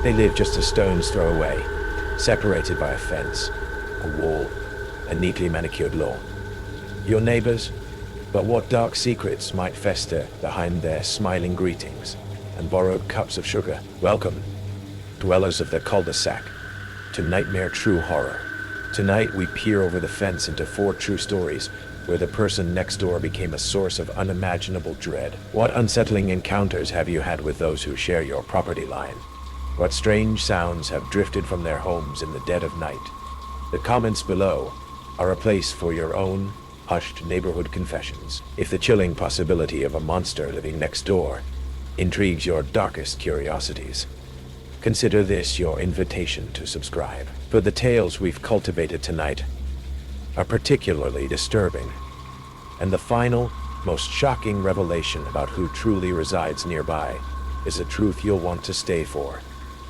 They live just a stone's throw away, separated by a fence, a wall, a neatly manicured lawn. Your neighbors? But what dark secrets might fester behind their smiling greetings and borrowed cups of sugar? Welcome, dwellers of the cul-de-sac, to Nightmare True Horror. Tonight we peer over the fence into 4 true stories where the person next door became a source of unimaginable dread. What unsettling encounters have you had with those who share your property line? What strange sounds have drifted from their homes in the dead of night? The comments below are a place for your own hushed neighborhood confessions. If the chilling possibility of a monster living next door intrigues your darkest curiosities, consider this your invitation to subscribe. For the tales we've cultivated tonight are particularly disturbing, and the final, most shocking revelation about who truly resides nearby is a truth you'll want to stay for,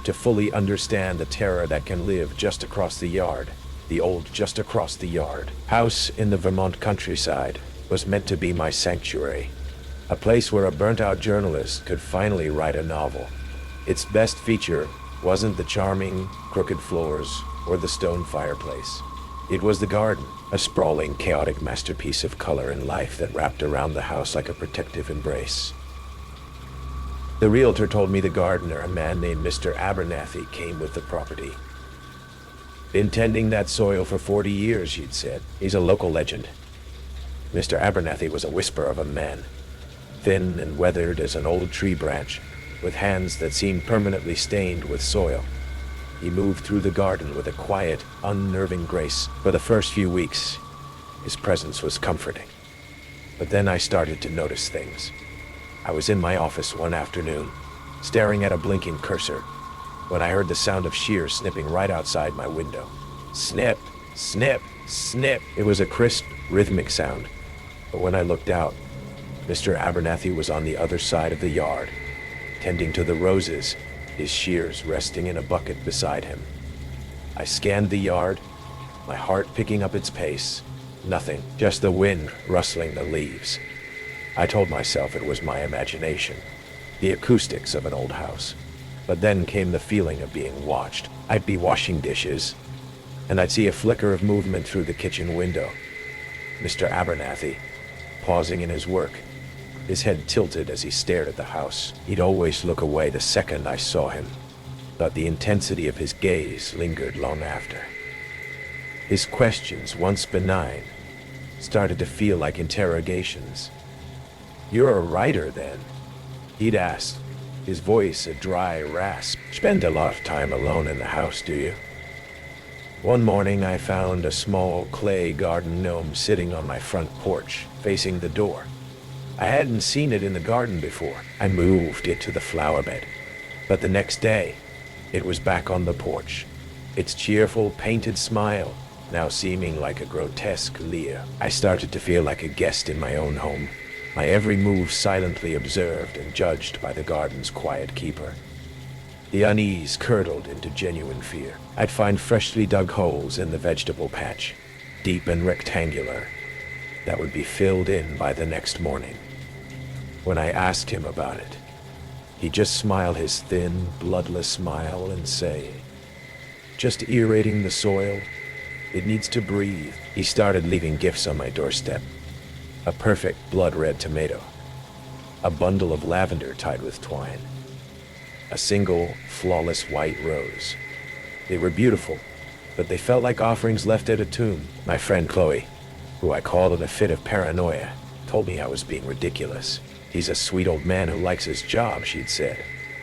to fully understand the terror that can live just across the yard. The old just across the yard house in the Vermont countryside was meant to be my sanctuary, a place where a burnt-out journalist could finally write a novel. Its best feature wasn't the charming, crooked floors or the stone fireplace. It was the garden, a sprawling, chaotic masterpiece of color and life that wrapped around the house like a protective embrace. The realtor told me the gardener, a man named Mr. Abernathy, came with the property. Been tending that soil for 40 years, she'd said. He's a local legend. Mr. Abernathy was a whisper of a man, thin and weathered as an old tree branch, with hands that seemed permanently stained with soil. He moved through the garden with a quiet, unnerving grace. For the first few weeks, his presence was comforting. But then I started to notice things. I was in my office one afternoon, staring at a blinking cursor, when I heard the sound of shears snipping right outside my window. Snip, snip, snip. It was a crisp, rhythmic sound. But when I looked out, Mr. Abernathy was on the other side of the yard, tending to the roses, his shears resting in a bucket beside him. I scanned the yard, my heart picking up its pace. Nothing, just the wind rustling the leaves. I told myself it was my imagination, the acoustics of an old house. But then came the feeling of being watched. I'd be washing dishes, and I'd see a flicker of movement through the kitchen window. Mr. Abernathy, pausing in his work, his head tilted as he stared at the house. He'd always look away the second I saw him, but the intensity of his gaze lingered long after. His questions, once benign, started to feel like interrogations. "You're a writer, then?" he'd asked, his voice a dry rasp. "Spend a lot of time alone in the house, do you?" One morning I found a small clay garden gnome sitting on my front porch, facing the door. I hadn't seen it in the garden before. I moved it to the flower bed. But the next day, it was back on the porch, its cheerful, painted smile now seeming like a grotesque leer. I started to feel like a guest in my own home, my every move silently observed and judged by the garden's quiet keeper. The unease curdled into genuine fear. I'd find freshly dug holes in the vegetable patch, deep and rectangular, that would be filled in by the next morning. When I asked him about it, he'd just smile his thin, bloodless smile and say, "Just aerating the soil. It needs to breathe." He started leaving gifts on my doorstep. A perfect blood-red tomato, a bundle of lavender tied with twine, a single, flawless white rose. They were beautiful, but they felt like offerings left at a tomb. My friend Chloe, who I called in a fit of paranoia, told me I was being ridiculous. "He's a sweet old man who likes his job," she'd said.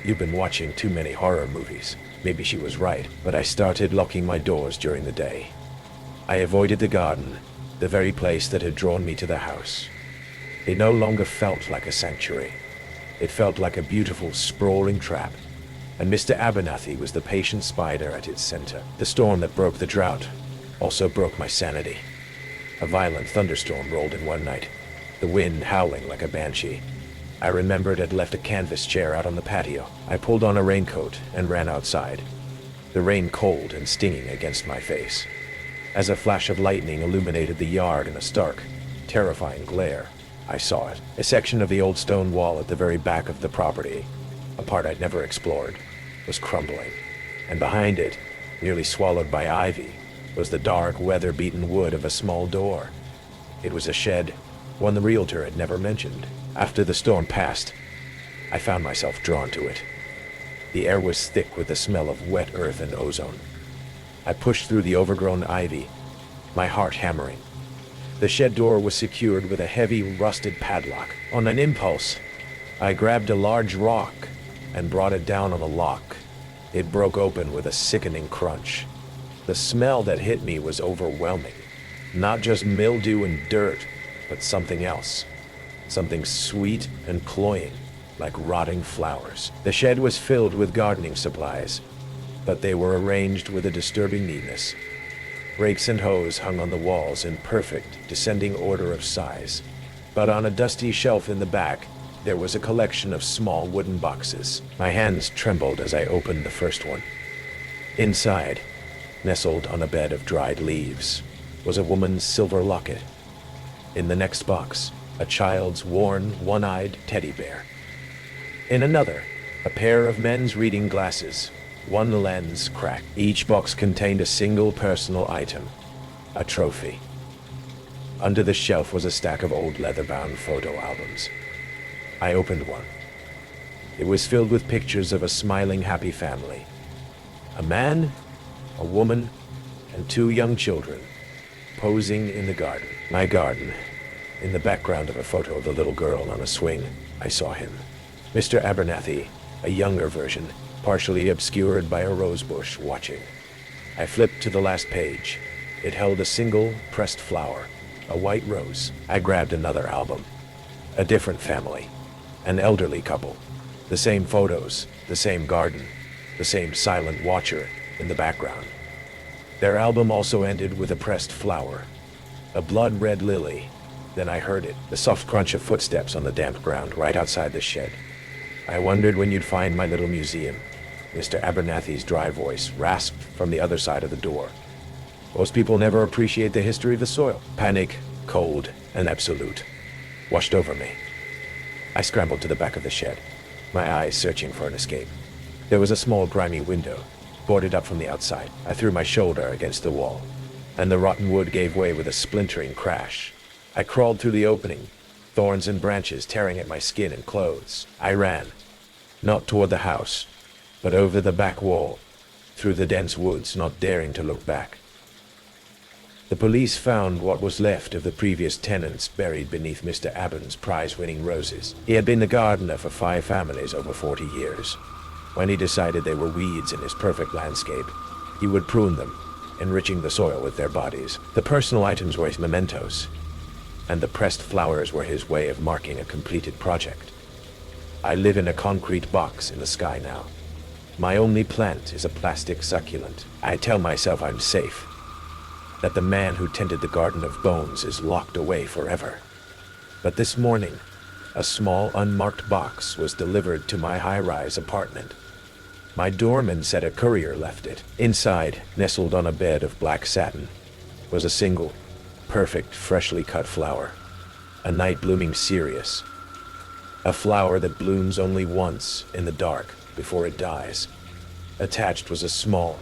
"You've been watching too many horror movies." Maybe she was right, but I started locking my doors during the day. I avoided the garden, the very place that had drawn me to the house. It no longer felt like a sanctuary. It felt like a beautiful, sprawling trap, and Mr. Abernathy was the patient spider at its center. The storm that broke the drought also broke my sanity. A violent thunderstorm rolled in one night, the wind howling like a banshee. I remembered I'd left a canvas chair out on the patio. I pulled on a raincoat and ran outside, the rain cold and stinging against my face. As a flash of lightning illuminated the yard in a stark, terrifying glare, I saw it. A section of the old stone wall at the very back of the property, a part I'd never explored. was crumbling, and behind it, nearly swallowed by ivy, was the dark, weather-beaten wood of a small door. It was a shed, one the realtor had never mentioned. After the storm passed, I found myself drawn to it. The air was thick with the smell of wet earth and ozone. I pushed through the overgrown ivy, my heart hammering. The shed door was secured with a heavy, rusted padlock. On an impulse, I grabbed a large rock and brought it down on the lock. It broke open with a sickening crunch. The smell that hit me was overwhelming. Not just mildew and dirt, but something else. Something sweet and cloying, like rotting flowers. The shed was filled with gardening supplies, but they were arranged with a disturbing neatness. Rakes and hoes hung on the walls in perfect, descending order of size. But on a dusty shelf in the back, there was a collection of small wooden boxes. My hands trembled as I opened the first one. Inside, nestled on a bed of dried leaves, was a woman's silver locket. In the next box, a child's worn, one-eyed teddy bear. In another, a pair of men's reading glasses, one lens cracked. Each box contained a single personal item, a trophy. Under the shelf was a stack of old leather-bound photo albums. I opened one. It was filled with pictures of a smiling, happy family. A man, a woman, and 2 young children, posing in the garden. My garden. In the background of a photo of the little girl on a swing, I saw him. Mr. Abernathy, a younger version, partially obscured by a rose bush, watching. I flipped to the last page. It held a single pressed flower, a white rose. I grabbed another album. A different family, an elderly couple. The same photos, the same garden, the same silent watcher in the background. Their album also ended with a pressed flower, a blood-red lily. Then I heard it, the soft crunch of footsteps on the damp ground right outside the shed. I wondered when you'd find my little museum. Mr. Abernathy's dry voice rasped from the other side of the door. Most people never appreciate the history of the soil. Panic, cold, and absolute washed over me. I scrambled to the back of the shed, my eyes searching for an escape. There was a small, grimy window, boarded up from the outside. I threw my shoulder against the wall, and the rotten wood gave way with a splintering crash. I crawled through the opening, thorns and branches tearing at my skin and clothes. I ran, not toward the house, but over the back wall, through the dense woods, not daring to look back. The police found what was left of the previous tenants buried beneath Mr. Abern's prize-winning roses. He had been the gardener for 5 families over 40 years. When he decided they were weeds in his perfect landscape, he would prune them, enriching the soil with their bodies. The personal items were his mementos, and the pressed flowers were his way of marking a completed project. I live in a concrete box in the sky now. My only plant is a plastic succulent. I tell myself I'm safe, that the man who tended the garden of bones is locked away forever. But this morning, a small unmarked box was delivered to my high-rise apartment. My doorman said a courier left it. Inside, nestled on a bed of black satin, was a single, perfect, freshly cut flower, a night-blooming cereus. A flower that blooms only once in the dark before it dies. Attached was a small,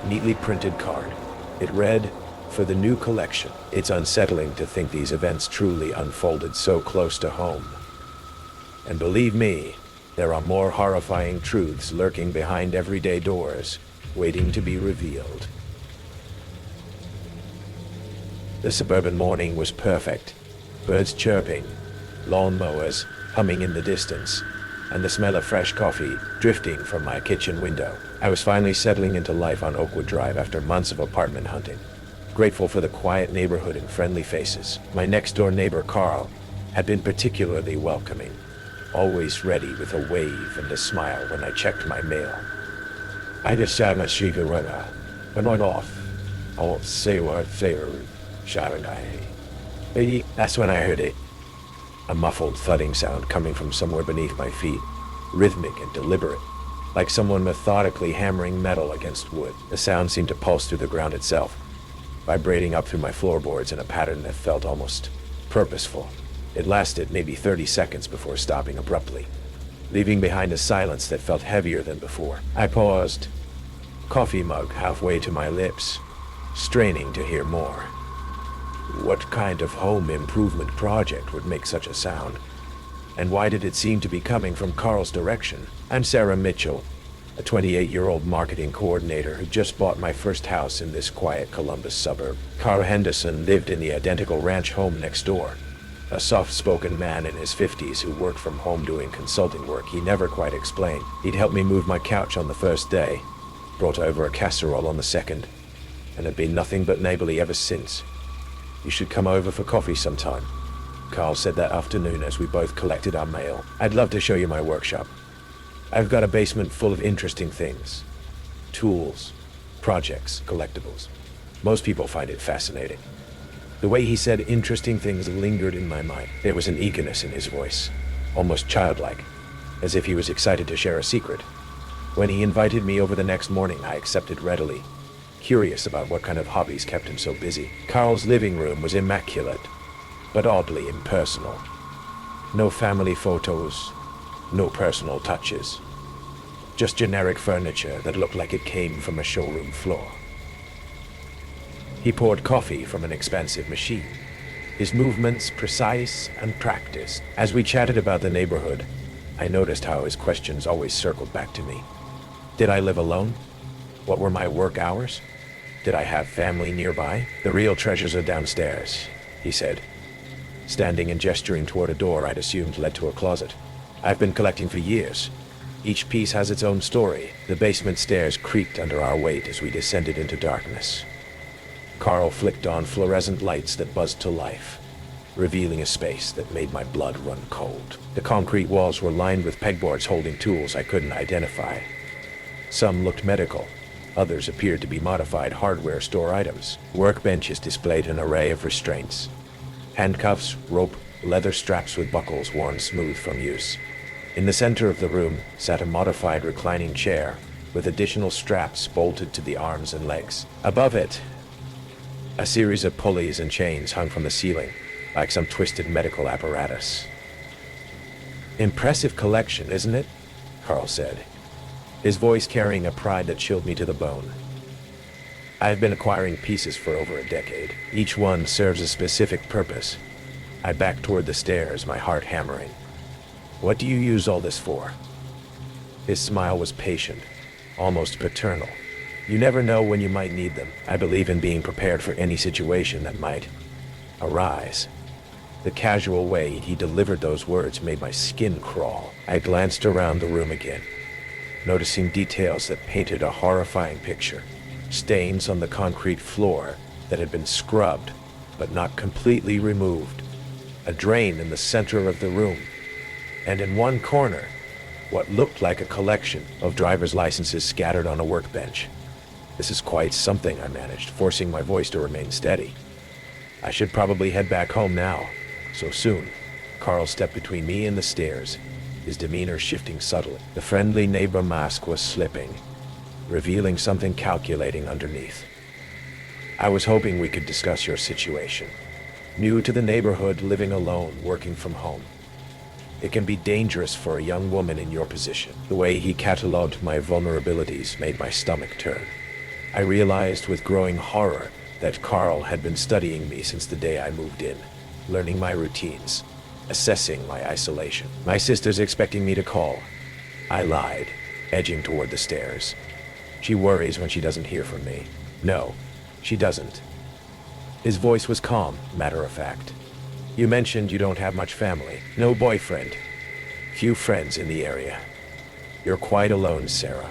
neatly printed card. It read, "For the new collection." It's unsettling to think these events truly unfolded so close to home. And believe me, there are more horrifying truths lurking behind everyday doors, waiting to be revealed. The suburban morning was perfect. Birds chirping, lawnmowers humming in the distance, and the smell of fresh coffee drifting from my kitchen window. I was finally settling into life on Oakwood Drive after months of apartment hunting. Grateful for the quiet neighborhood and friendly faces. My next-door neighbor, Carl, had been particularly welcoming, always ready with a wave and a smile when I checked my mail. I just sat in the street and went off. I won't say what favorite shouting I. That's when I heard it. A muffled thudding sound coming from somewhere beneath my feet, rhythmic and deliberate, like someone methodically hammering metal against wood. The sound seemed to pulse through the ground itself, vibrating up through my floorboards in a pattern that felt almost purposeful. It lasted maybe 30 seconds before stopping abruptly. leaving behind a silence that felt heavier than before. I paused, coffee mug halfway to my lips, straining to hear more. What kind of home improvement project would make such a sound? And why did it seem to be coming from Carl's direction? I'm Sarah Mitchell, a 28-year-old marketing coordinator who just bought my first house in this quiet Columbus suburb. Carl Henderson lived in the identical ranch home next door. A soft-spoken man in his 50s who worked from home doing consulting work he never quite explained. He'd helped me move my couch on the first day, brought over a casserole on the second, and had been nothing but neighborly ever since. You should come over for coffee sometime, Carl said that afternoon as we both collected our mail. I'd love to show you my workshop. I've got a basement full of interesting things. Tools, projects, collectibles. Most people find it fascinating. The way he said interesting things lingered in my mind. There was an eagerness in his voice, almost childlike, as if he was excited to share a secret. When he invited me over the next morning, I accepted readily, curious about what kind of hobbies kept him so busy. Carl's living room was immaculate, but oddly impersonal. No family photos, no personal touches. Just generic furniture that looked like it came from a showroom floor. He poured coffee from an expensive machine, his movements precise and practiced. As we chatted about the neighborhood, I noticed how his questions always circled back to me. Did I live alone? What were my work hours? Did I have family nearby? The real treasures are downstairs, he said, standing and gesturing toward a door I'd assumed led to a closet. I've been collecting for years. Each piece has its own story. The basement stairs creaked under our weight as we descended into darkness. Carl flicked on fluorescent lights that buzzed to life, revealing a space that made my blood run cold. The concrete walls were lined with pegboards holding tools I couldn't identify. Some looked medical. Others appeared to be modified hardware store items. Workbenches displayed an array of restraints. Handcuffs, rope, leather straps with buckles worn smooth from use. In the center of the room sat a modified reclining chair with additional straps bolted to the arms and legs. Above it, a series of pulleys and chains hung from the ceiling, like some twisted medical apparatus. Impressive collection, isn't it? Carl said, his voice carrying a pride that chilled me to the bone. I've been acquiring pieces for over a decade. Each one serves a specific purpose. I backed toward the stairs, my heart hammering. What do you use all this for? His smile was patient, almost paternal. You never know when you might need them. I believe in being prepared for any situation that might arise. The casual way he delivered those words made my skin crawl. I glanced around the room again, noticing details that painted a horrifying picture. Stains on the concrete floor that had been scrubbed, but not completely removed. A drain in the center of the room. And in one corner, what looked like a collection of driver's licenses scattered on a workbench. This is quite something, I managed, forcing my voice to remain steady. I should probably head back home now, so soon. Carl stepped between me and the stairs, his demeanor shifting subtly. The friendly neighbor mask was slipping, revealing something calculating underneath. I was hoping we could discuss your situation. New to the neighborhood, living alone, working from home. It can be dangerous for a young woman in your position. The way he cataloged my vulnerabilities made my stomach turn. I realized with growing horror that Carl had been studying me since the day I moved in, learning my routines, assessing my isolation. My sister's expecting me to call. I lied, edging toward the stairs. She worries when she doesn't hear from me. No, she doesn't. His voice was calm, matter of fact. You mentioned you don't have much family. No boyfriend. Few friends in the area. You're quite alone, Sarah.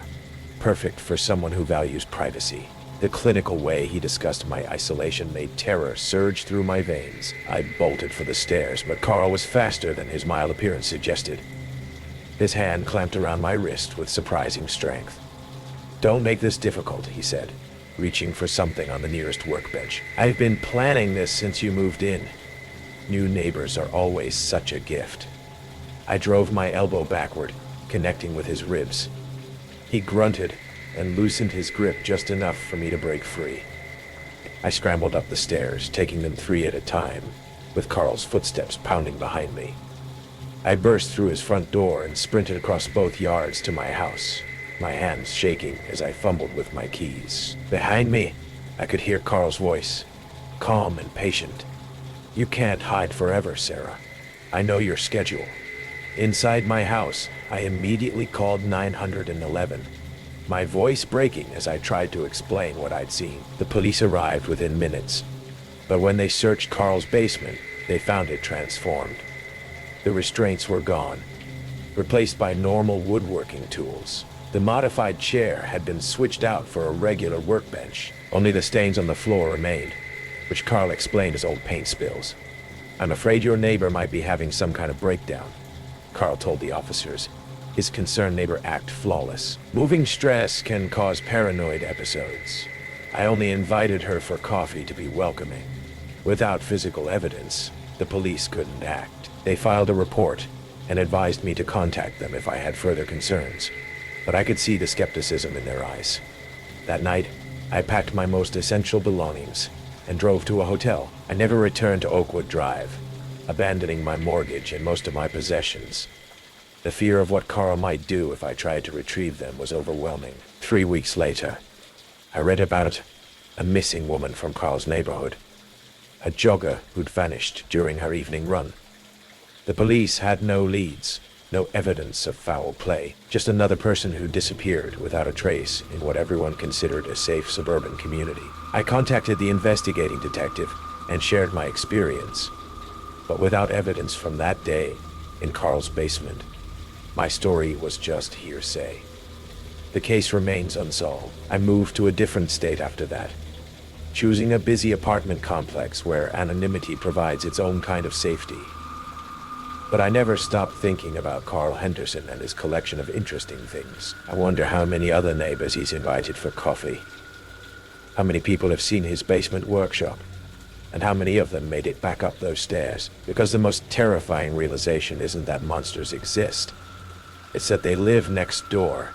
Perfect for someone who values privacy. The clinical way he discussed my isolation made terror surge through my veins. I bolted for the stairs, but Carl was faster than his mild appearance suggested. His hand clamped around my wrist with surprising strength. Don't make this difficult, he said, reaching for something on the nearest workbench. I've been planning this since you moved in. New neighbors are always such a gift. I drove my elbow backward, connecting with his ribs. He grunted and loosened his grip just enough for me to break free. I scrambled up the stairs, taking them 3 at a time, with Carl's footsteps pounding behind me. I burst through his front door and sprinted across both yards to my house, my hands shaking as I fumbled with my keys. Behind me, I could hear Carl's voice, calm and patient. "You can't hide forever, Sarah. I know your schedule." Inside my house, I immediately called 911, my voice breaking as I tried to explain what I'd seen. The police arrived within minutes, but when they searched Carl's basement, they found it transformed. The restraints were gone, replaced by normal woodworking tools. The modified chair had been switched out for a regular workbench. Only the stains on the floor remained, which Carl explained as old paint spills. "I'm afraid your neighbor might be having some kind of breakdown," Carl told the officers, his concerned neighbor act flawless. "Moving stress can cause paranoid episodes. I only invited her for coffee to be welcoming." Without physical evidence, the police couldn't act. They filed a report and advised me to contact them if I had further concerns, but I could see the skepticism in their eyes. That night, I packed my most essential belongings and drove to a hotel. I never returned to Oakwood Drive, abandoning my mortgage and most of my possessions. The fear of what Carl might do if I tried to retrieve them was overwhelming. 3 weeks later, I read about a missing woman from Carl's neighborhood, a jogger who'd vanished during her evening run. The police had no leads, no evidence of foul play, just another person who disappeared without a trace in what everyone considered a safe suburban community. I contacted the investigating detective and shared my experience, but without evidence from that day in Carl's basement, my story was just hearsay. The case remains unsolved. I moved to a different state after that, choosing a busy apartment complex where anonymity provides its own kind of safety. But I never stopped thinking about Carl Henderson and his collection of interesting things. I wonder how many other neighbors he's invited for coffee. How many people have seen his basement workshop? And how many of them made it back up those stairs? Because the most terrifying realization isn't that monsters exist. It's that they live next door,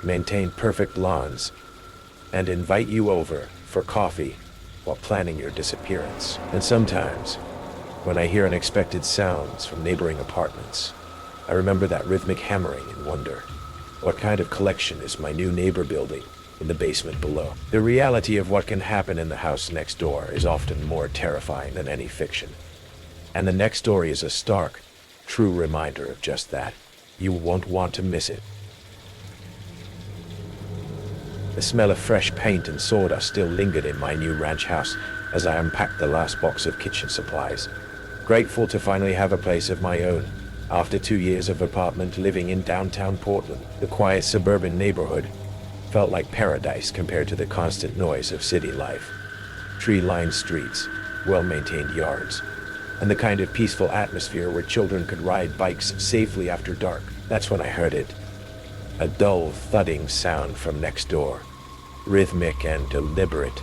maintain perfect lawns, and invite you over for coffee while planning your disappearance. And sometimes, when I hear unexpected sounds from neighboring apartments, I remember that rhythmic hammering and wonder, what kind of collection is my new neighbor building in the basement below? The reality of what can happen in the house next door is often more terrifying than any fiction. And the next story is a stark, true reminder of just that. You won't want to miss it. The smell of fresh paint and sawdust still lingered in my new ranch house as I unpacked the last box of kitchen supplies. Grateful to finally have a place of my own. After 2 years of apartment living in downtown Portland, the quiet suburban neighborhood felt like paradise compared to the constant noise of city life. Tree-lined streets, well-maintained yards, and the kind of peaceful atmosphere where children could ride bikes safely after dark. That's when I heard it. A dull, thudding sound from next door, rhythmic and deliberate,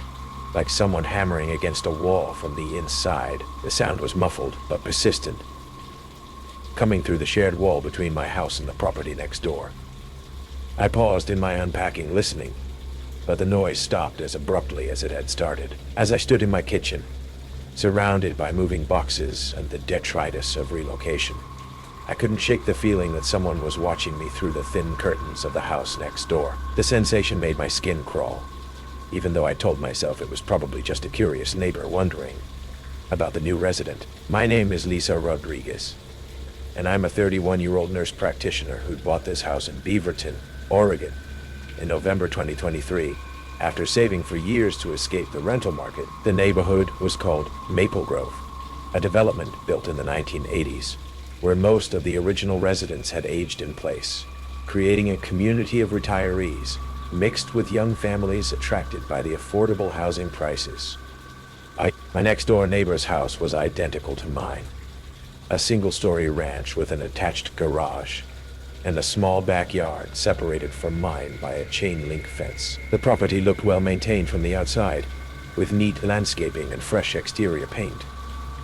like someone hammering against a wall from the inside. The sound was muffled, but persistent, coming through the shared wall between my house and the property next door. I paused in my unpacking, listening, but the noise stopped as abruptly as it had started. As I stood in my kitchen, surrounded by moving boxes and the detritus of relocation, I couldn't shake the feeling that someone was watching me through the thin curtains of the house next door. The sensation made my skin crawl, even though I told myself it was probably just a curious neighbor wondering about the new resident. My name is Lisa Rodriguez, and I'm a 31-year-old nurse practitioner who bought this house in Beaverton, Oregon, in November 2023. After saving for years to escape the rental market, the neighborhood was called Maple Grove, a development built in the 1980s, where most of the original residents had aged in place, creating a community of retirees mixed with young families attracted by the affordable housing prices. My next-door neighbor's house was identical to mine, a single-story ranch with an attached garage and a small backyard separated from mine by a chain-link fence. The property looked well-maintained from the outside, with neat landscaping and fresh exterior paint,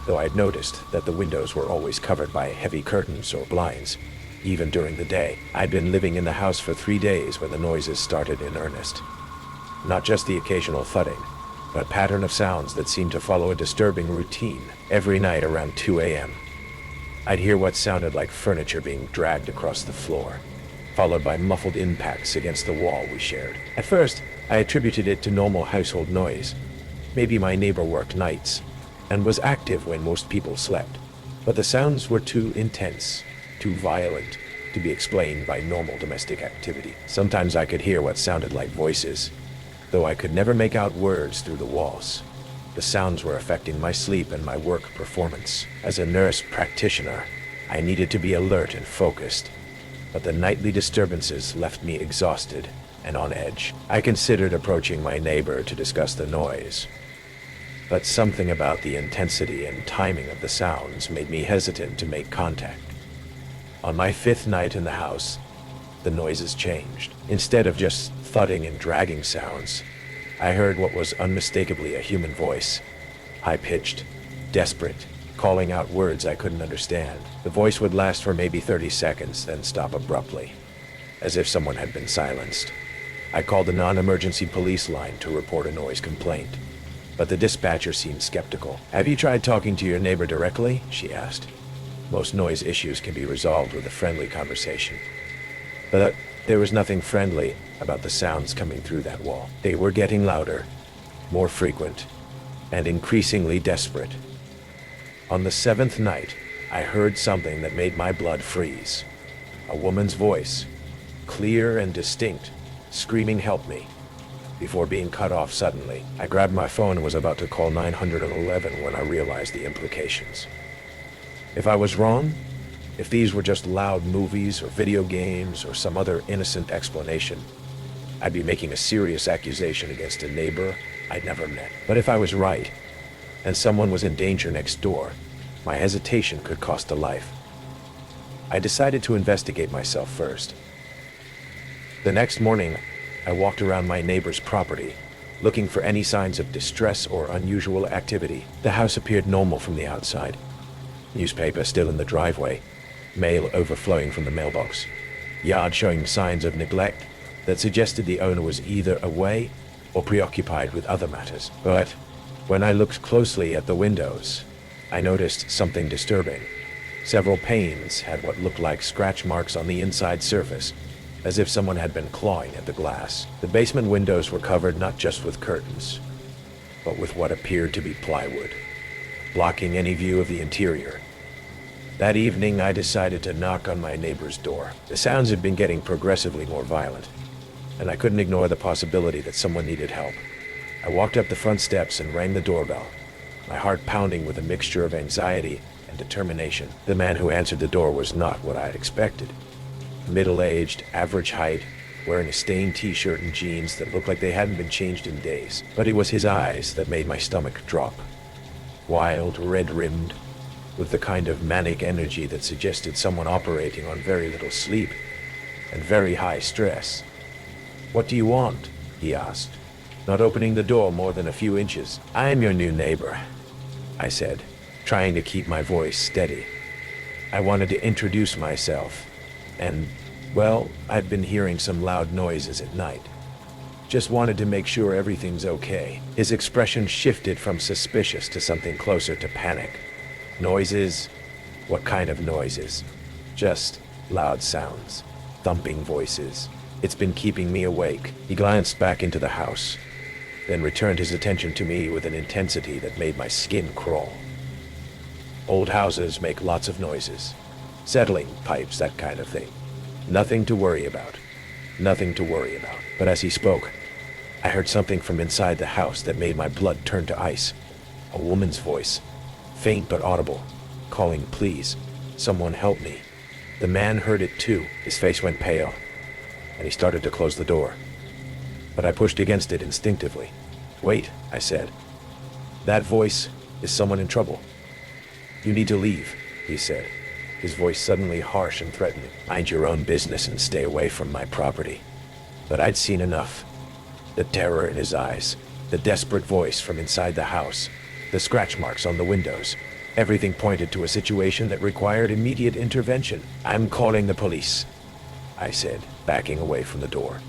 though I'd noticed that the windows were always covered by heavy curtains or blinds, even during the day. I'd been living in the house for 3 days when the noises started in earnest. Not just the occasional thudding, but a pattern of sounds that seemed to follow a disturbing routine every night around 2 a.m. I'd hear what sounded like furniture being dragged across the floor, followed by muffled impacts against the wall we shared. At first, I attributed it to normal household noise. Maybe my neighbor worked nights and was active when most people slept. But the sounds were too intense, too violent, to be explained by normal domestic activity. Sometimes I could hear what sounded like voices, though I could never make out words through the walls. The sounds were affecting my sleep and my work performance. As a nurse practitioner, I needed to be alert and focused, but the nightly disturbances left me exhausted and on edge. I considered approaching my neighbor to discuss the noise, but something about the intensity and timing of the sounds made me hesitant to make contact. On my 5th night in the house, the noises changed. Instead of just thudding and dragging sounds, I heard what was unmistakably a human voice, high-pitched, desperate, calling out words I couldn't understand. The voice would last for maybe 30 seconds, then stop abruptly, as if someone had been silenced. I called the non-emergency police line to report a noise complaint, but the dispatcher seemed skeptical. "Have you tried talking to your neighbor directly?" she asked. "Most noise issues can be resolved with a friendly conversation." But there was nothing friendly about the sounds coming through that wall. They were getting louder, more frequent, and increasingly desperate. On the 7th night, I heard something that made my blood freeze. A woman's voice, clear and distinct, screaming, "Help me," before being cut off suddenly. I grabbed my phone and was about to call 911 when I realized the implications. If I was wrong, if these were just loud movies or video games or some other innocent explanation, I'd be making a serious accusation against a neighbor I'd never met. But if I was right, and someone was in danger next door, my hesitation could cost a life. I decided to investigate myself first. The next morning, I walked around my neighbor's property, looking for any signs of distress or unusual activity. The house appeared normal from the outside. Newspaper still in the driveway, mail overflowing from the mailbox, yard showing signs of neglect that suggested the owner was either away or preoccupied with other matters. But when I looked closely at the windows, I noticed something disturbing. Several panes had what looked like scratch marks on the inside surface, as if someone had been clawing at the glass. The basement windows were covered not just with curtains, but with what appeared to be plywood, blocking any view of the interior. That evening, I decided to knock on my neighbor's door. The sounds had been getting progressively more violent, and I couldn't ignore the possibility that someone needed help. I walked up the front steps and rang the doorbell, my heart pounding with a mixture of anxiety and determination. The man who answered the door was not what I had expected. Middle-aged, average height, wearing a stained t-shirt and jeans that looked like they hadn't been changed in days. But it was his eyes that made my stomach drop. Wild, red-rimmed, with the kind of manic energy that suggested someone operating on very little sleep and very high stress. "What do you want?" he asked, not opening the door more than a few inches. "I'm your new neighbor," I said, trying to keep my voice steady. I wanted to introduce myself, and, well, I'd been hearing some loud noises at night. Just wanted to make sure everything's okay. His expression shifted from suspicious to something closer to panic. "Noises? What kind of noises?" "Just loud sounds, thumping voices. It's been keeping me awake." He glanced back into the house, then returned his attention to me with an intensity that made my skin crawl. "Old houses make lots of noises. Settling pipes, that kind of thing. Nothing to worry about. Nothing to worry about." But as he spoke, I heard something from inside the house that made my blood turn to ice. A woman's voice, faint but audible, calling, "Please, someone help me." The man heard it too. His face went pale, and he started to close the door. But I pushed against it instinctively. "Wait," I said. "That voice is someone in trouble. You need to leave," he said, his voice suddenly harsh and threatening. "Mind your own business and stay away from my property." But I'd seen enough. The terror in his eyes, the desperate voice from inside the house, the scratch marks on the windows. Everything pointed to a situation that required immediate intervention. "I'm calling the police," I said, backing away from the door.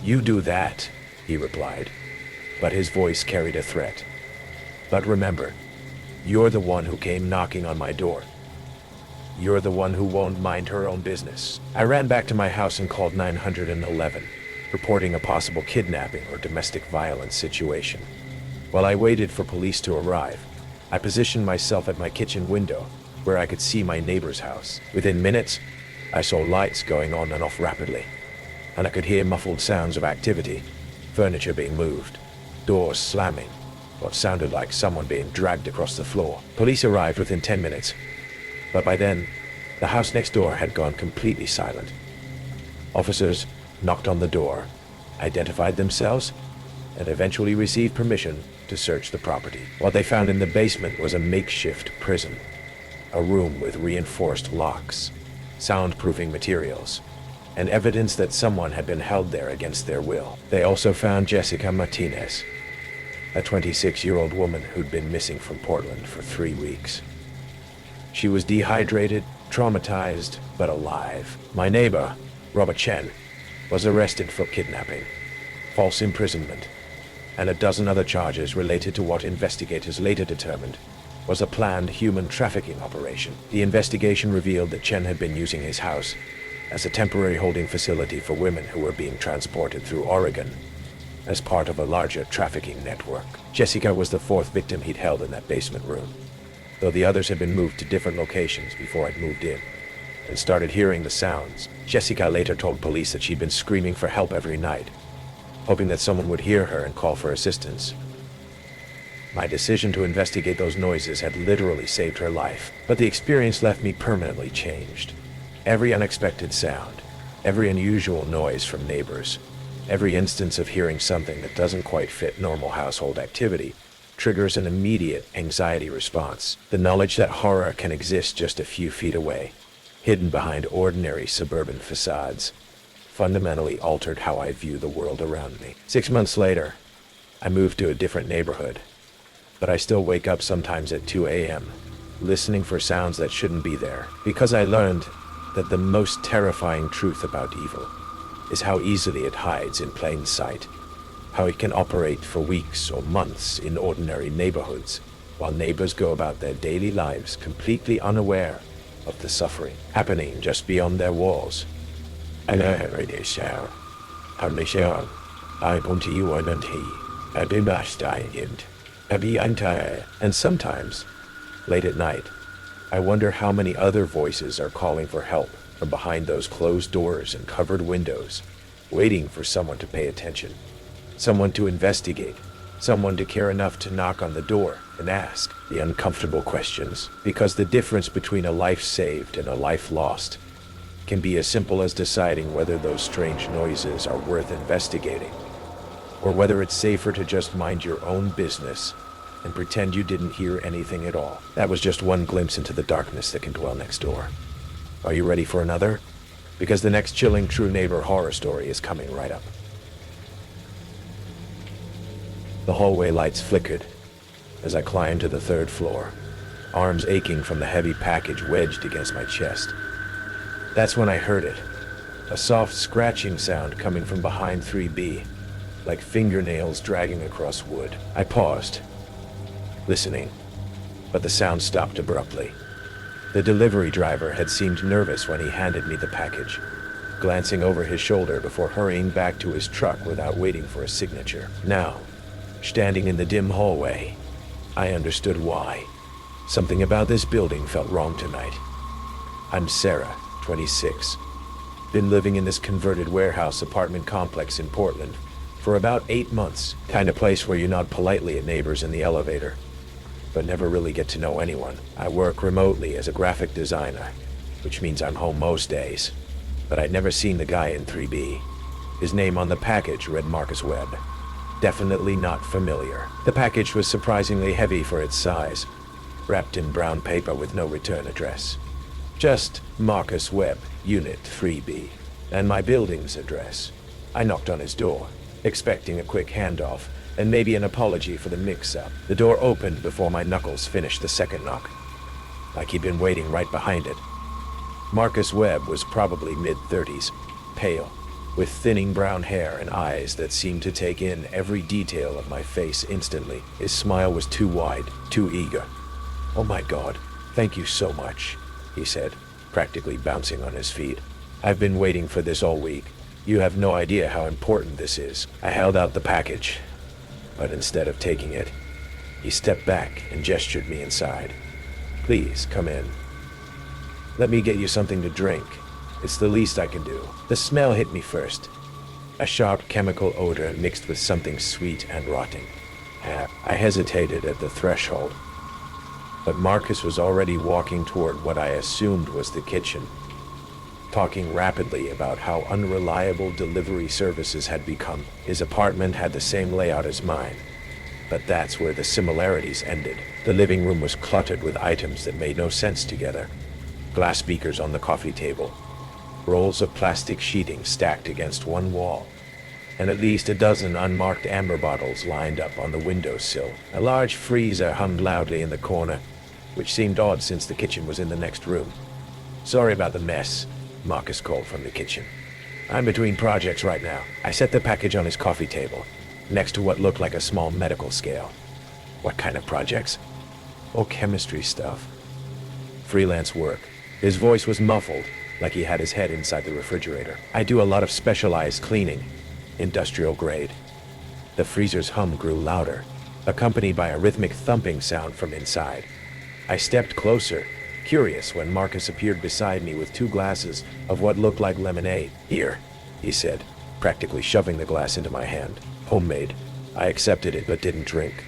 "You do that," he replied, but his voice carried a threat. "But remember, you're the one who came knocking on my door." You're the one who won't mind her own business. I ran back to my house and called 911, reporting a possible kidnapping or domestic violence situation. While I waited for police to arrive, I positioned myself at my kitchen window, where I could see my neighbor's house. Within minutes, I saw lights going on and off rapidly, and I could hear muffled sounds of activity, furniture being moved, doors slamming, what sounded like someone being dragged across the floor. Police arrived within 10 minutes, but by then, the house next door had gone completely silent. Officers knocked on the door, identified themselves, and eventually received permission to search the property. What they found in the basement was a makeshift prison, a room with reinforced locks, soundproofing materials, and evidence that someone had been held there against their will. They also found Jessica Martinez, a 26-year-old woman who'd been missing from Portland for 3 weeks. She was dehydrated, traumatized, but alive. My neighbor, Robert Chen, was arrested for kidnapping, false imprisonment, and a dozen other charges related to what investigators later determined was a planned human trafficking operation. The investigation revealed that Chen had been using his house as a temporary holding facility for women who were being transported through Oregon as part of a larger trafficking network. Jessica was the 4th victim he'd held in that basement room, though the others had been moved to different locations before I'd moved in and started hearing the sounds. Jessica later told police that she'd been screaming for help every night, hoping that someone would hear her and call for assistance. My decision to investigate those noises had literally saved her life, but the experience left me permanently changed. Every unexpected sound, every unusual noise from neighbors, every instance of hearing something that doesn't quite fit normal household activity triggers an immediate anxiety response. The knowledge that horror can exist just a few feet away, hidden behind ordinary suburban facades, fundamentally altered how I view the world around me. 6 months later, I moved to a different neighborhood, but I still wake up sometimes at 2 a.m., listening for sounds that shouldn't be there, because I learned that the most terrifying truth about evil is how easily it hides in plain sight, how it can operate for weeks or months in ordinary neighborhoods, while neighbors go about their daily lives completely unaware of the suffering happening just beyond their walls. And sometimes, late at night, I wonder how many other voices are calling for help from behind those closed doors and covered windows, waiting for someone to pay attention, someone to investigate, someone to care enough to knock on the door and ask the uncomfortable questions. Because the difference between a life saved and a life lost can be as simple as deciding whether those strange noises are worth investigating, or whether it's safer to just mind your own business and pretend you didn't hear anything at all. That was just one glimpse into the darkness that can dwell next door. Are you ready for another? Because the next chilling true neighbor horror story is coming right up. The hallway lights flickered as I climbed to the 3rd floor, arms aching from the heavy package wedged against my chest. That's when I heard it, a soft scratching sound coming from behind 3B, like fingernails dragging across wood. I paused, listening, but the sound stopped abruptly. The delivery driver had seemed nervous when he handed me the package, glancing over his shoulder before hurrying back to his truck without waiting for a signature. Now, standing in the dim hallway, I understood why. Something about this building felt wrong tonight. I'm Sarah, 26. Been living in this converted warehouse apartment complex in Portland for about 8 months. Kind of place where you nod politely at neighbors in the elevator, but never really get to know anyone. I work remotely as a graphic designer, which means I'm home most days. But I'd never seen the guy in 3B. His name on the package read Marcus Webb. Definitely not familiar. The package was surprisingly heavy for its size, wrapped in brown paper with no return address. Just Marcus Webb, Unit 3B, and my building's address. I knocked on his door, expecting a quick handoff and maybe an apology for the mix-up. The door opened before my knuckles finished the second knock, like he'd been waiting right behind it. Marcus Webb was probably mid-30s, pale, with thinning brown hair and eyes that seemed to take in every detail of my face instantly. His smile was too wide, too eager. "Oh my God, thank you so much," he said, practically bouncing on his feet. "I've been waiting for this all week. You have no idea how important this is." I held out the package, but instead of taking it, he stepped back and gestured me inside. "Please, come in. Let me get you something to drink. It's the least I can do." The smell hit me first. A sharp chemical odor mixed with something sweet and rotting. I hesitated at the threshold, but Marcus was already walking toward what I assumed was the kitchen, talking rapidly about how unreliable delivery services had become. His apartment had the same layout as mine, but that's where the similarities ended. The living room was cluttered with items that made no sense together. Glass beakers on the coffee table, rolls of plastic sheeting stacked against one wall, and at least a dozen unmarked amber bottles lined up on the windowsill. A large freezer hummed loudly in the corner, which seemed odd since the kitchen was in the next room. "Sorry about the mess," Marcus called from the kitchen. "I'm between projects right now." I set the package on his coffee table, next to what looked like a small medical scale. "What kind of projects?" "Oh, chemistry stuff. Freelance work." His voice was muffled, like he had his head inside the refrigerator. "I do a lot of specialized cleaning, industrial grade." The freezer's hum grew louder, accompanied by a rhythmic thumping sound from inside. I stepped closer, curious, when Marcus appeared beside me with 2 glasses of what looked like lemonade. "Here," he said, practically shoving the glass into my hand. "Homemade." I accepted it but didn't drink.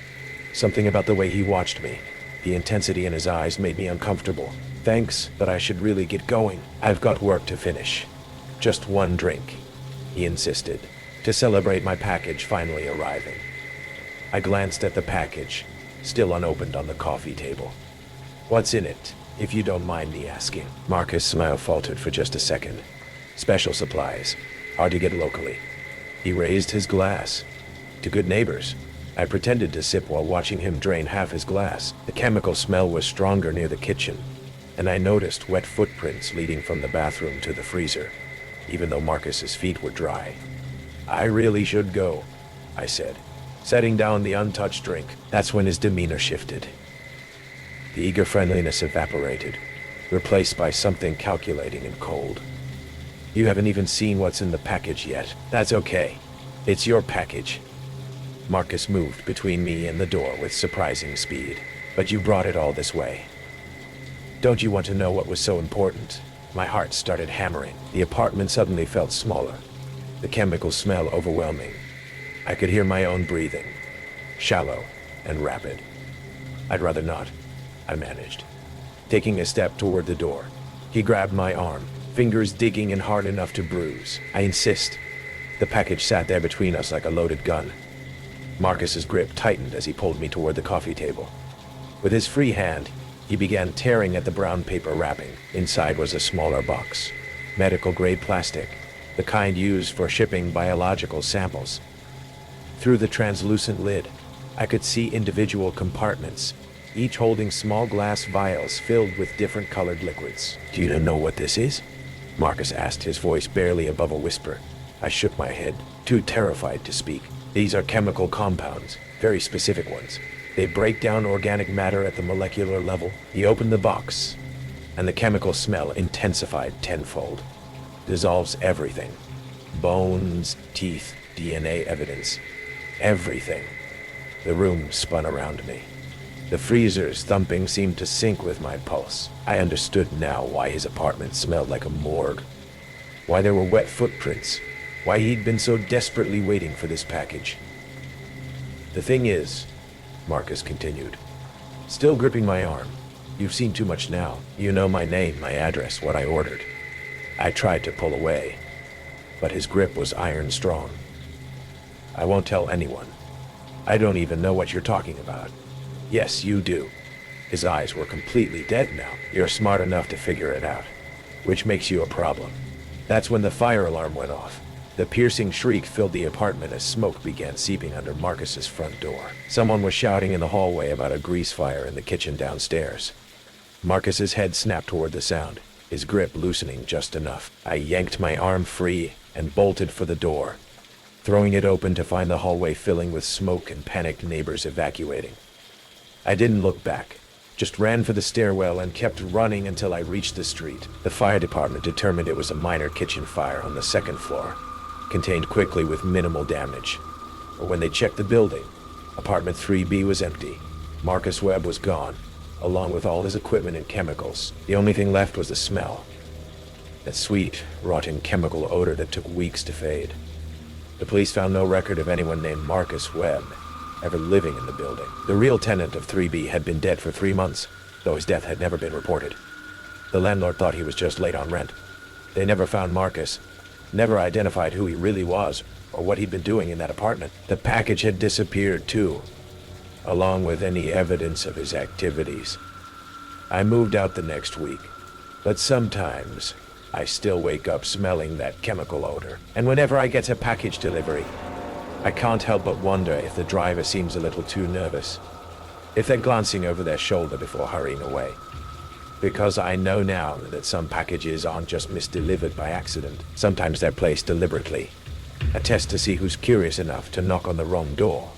Something about the way he watched me, the intensity in his eyes, made me uncomfortable. "Thanks, but I should really get going. I've got work to finish." "Just one drink," he insisted, to celebrate my package finally arriving. I glanced at the package, still unopened on the coffee table. "What's in it, if you don't mind me asking?" Marcus' smile faltered for just a second. "Special supplies, hard to get locally." He raised his glass. "To good neighbors." I pretended to sip while watching him drain half his glass. The chemical smell was stronger near the kitchen, and I noticed wet footprints leading from the bathroom to the freezer, even though Marcus's feet were dry. "I really should go," I said, setting down the untouched drink. That's when his demeanor shifted. The eager friendliness evaporated, replaced by something calculating and cold. "You haven't even seen what's in the package yet." "That's okay. It's your package." Marcus moved between me and the door with surprising speed. "But you brought it all this way. Don't you want to know what was so important?" My heart started hammering. The apartment suddenly felt smaller, the chemical smell overwhelming. I could hear my own breathing, shallow and rapid. "I'd rather not," I managed, taking a step toward the door. He grabbed my arm, fingers digging in hard enough to bruise. "I insist." The package sat there between us like a loaded gun. Marcus's grip tightened as he pulled me toward the coffee table. With his free hand, he began tearing at the brown paper wrapping. Inside was a smaller box, medical-grade plastic, the kind used for shipping biological samples. Through the translucent lid, I could see individual compartments, each holding small glass vials filled with different colored liquids. "Do you know what this is?" Marcus asked, his voice barely above a whisper. I shook my head, too terrified to speak. "These are chemical compounds, very specific ones. They break down organic matter at the molecular level." He opened the box, and the chemical smell intensified tenfold. "Dissolves everything. Bones, teeth, DNA evidence. Everything." The room spun around me. The freezer's thumping seemed to sync with my pulse. I understood now why his apartment smelled like a morgue, why there were wet footprints, why he'd been so desperately waiting for this package. "The thing is," Marcus continued, still gripping my arm, "you've seen too much now. You know my name, my address, what I ordered." I tried to pull away, but his grip was iron strong. "I won't tell anyone. I don't even know what you're talking about." "Yes, you do." His eyes were completely dead now. "You're smart enough to figure it out, which makes you a problem." That's when the fire alarm went off. The piercing shriek filled the apartment as smoke began seeping under Marcus's front door. Someone was shouting in the hallway about a grease fire in the kitchen downstairs. Marcus's head snapped toward the sound, his grip loosening just enough. I yanked my arm free and bolted for the door, throwing it open to find the hallway filling with smoke and panicked neighbors evacuating. I didn't look back. Just ran for the stairwell and kept running until I reached the street. The fire department determined it was a minor kitchen fire on the second floor, contained quickly with minimal damage. But when they checked the building, apartment 3B was empty. Marcus Webb was gone, along with all his equipment and chemicals. The only thing left was the smell. That sweet, rotten chemical odor that took weeks to fade. The police found no record of anyone named Marcus Webb ever living in the building. The real tenant of 3B had been dead for 3 months, though his death had never been reported. The landlord thought he was just late on rent. They never found Marcus, never identified who he really was or what he'd been doing in that apartment. The package had disappeared too, along with any evidence of his activities. I moved out the next week, but sometimes I still wake up smelling that chemical odor. And whenever I get a package delivery, I can't help but wonder if the driver seems a little too nervous, if they're glancing over their shoulder before hurrying away. Because I know now that some packages aren't just misdelivered by accident. Sometimes they're placed deliberately, a test to see who's curious enough to knock on the wrong door.